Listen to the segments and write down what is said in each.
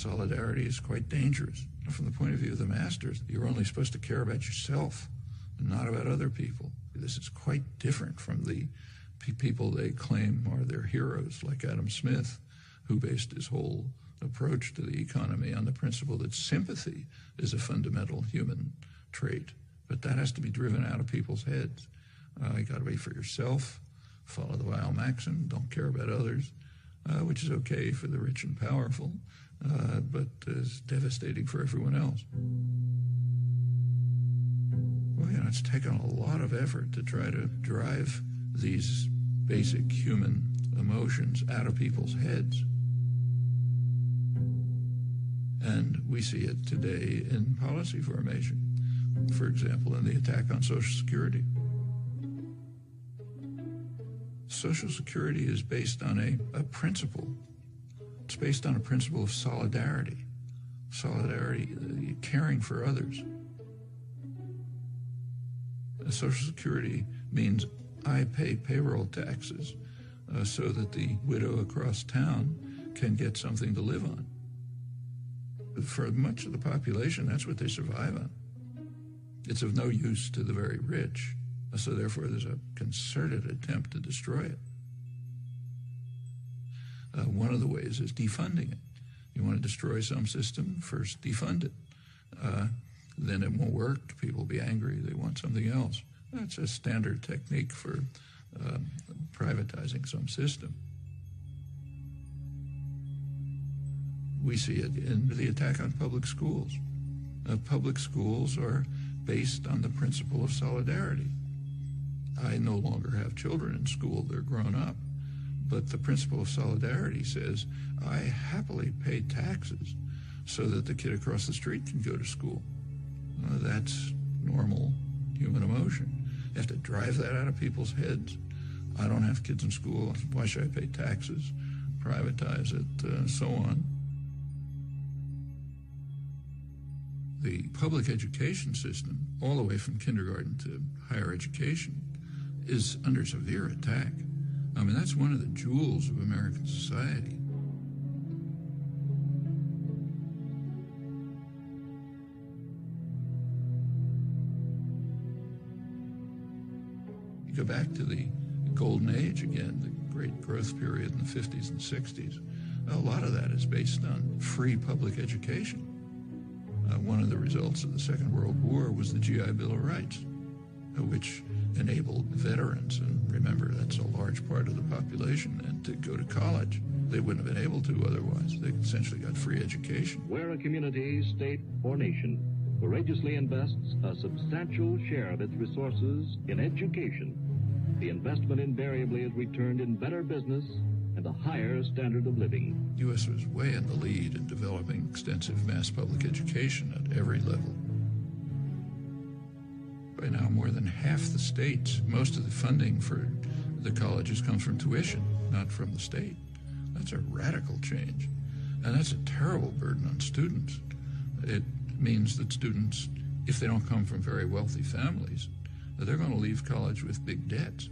solidarity is quite dangerous. From the point of view of the masters, you're only supposed to care about yourself and not about other people. This is quite different from the people they claim are their heroes, like Adam Smith, who based his whole approach to the economy on the principle that sympathy is a fundamental human trait. But that has to be driven out of people's heads. You got to wait for yourself, follow the Weil maxim, don't care about others, which is okay for the rich and powerful, but is devastating for everyone else. Well, you know, it's taken a lot of effort to try to drive these basic human emotions out of people's heads. And we see it today in policy formation. For example, in the attack on Social Security. Social Security is based on a principle. It's based on a principle of solidarity. Solidarity, caring for others. Social Security means I pay payroll taxes so that the widow across town can get something to live on. For much of the population, that's what they survive on. It's of no use to the very rich, so therefore there's a concerted attempt to destroy it. One of the ways is defunding it. You want to destroy some system, first defund it. Then it won't work, people will be angry, they want something else. That's a standard technique for privatizing some system. We see it in the attack on public schools. Public schools are based on the principle of solidarity. I no longer have children in school, they're grown up. But the principle of solidarity says, I happily pay taxes so that the kid across the street can go to school. That's normal human emotion. You have to drive that out of people's heads. I don't have kids in school, why should I pay taxes, privatize it, so on. The public education system, all the way from kindergarten to higher education, is under severe attack. I mean, that's one of the jewels of American society. You go back to the golden age again, the great growth period in the 50s and 60s. A lot of that is based on free public education. One of the results of the Second World War was the GI Bill of Rights, which enabled veterans, and remember that's a large part of the population, and to go to college. They wouldn't have been able to otherwise. They essentially got free education. Where a community, state, or nation courageously invests a substantial share of its resources in education, the investment invariably is returned in better business and a higher standard of living. The U.S. was way in the lead in developing extensive mass public education at every level. By now, more than half the states, most of the funding for the colleges comes from tuition, not from the state. That's a radical change. And that's a terrible burden on students. It means that students, if they don't come from very wealthy families, they're going to leave college with big debts.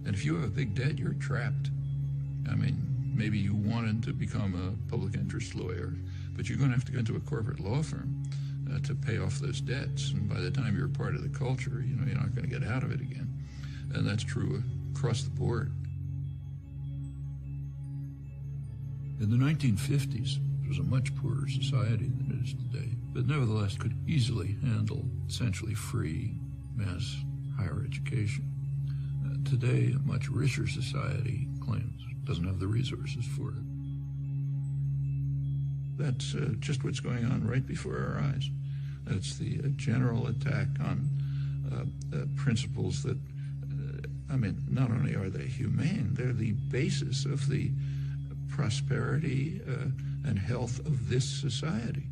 And if you have a big debt, you're trapped. I mean, maybe you wanted to become a public interest lawyer, but you're going to have to go into a corporate law firm to pay off those debts. And by the time you're part of the culture, you know, you're not going to get out of it again. And that's true across the board. In the 1950s, it was a much poorer society than it is today, but nevertheless could easily handle essentially free mass higher education. Today, a much richer society claims doesn't have the resources for it. That's just what's going on right before our eyes. It's the general attack on principles that, I mean, not only are they humane, they're the basis of the prosperity and health of this society.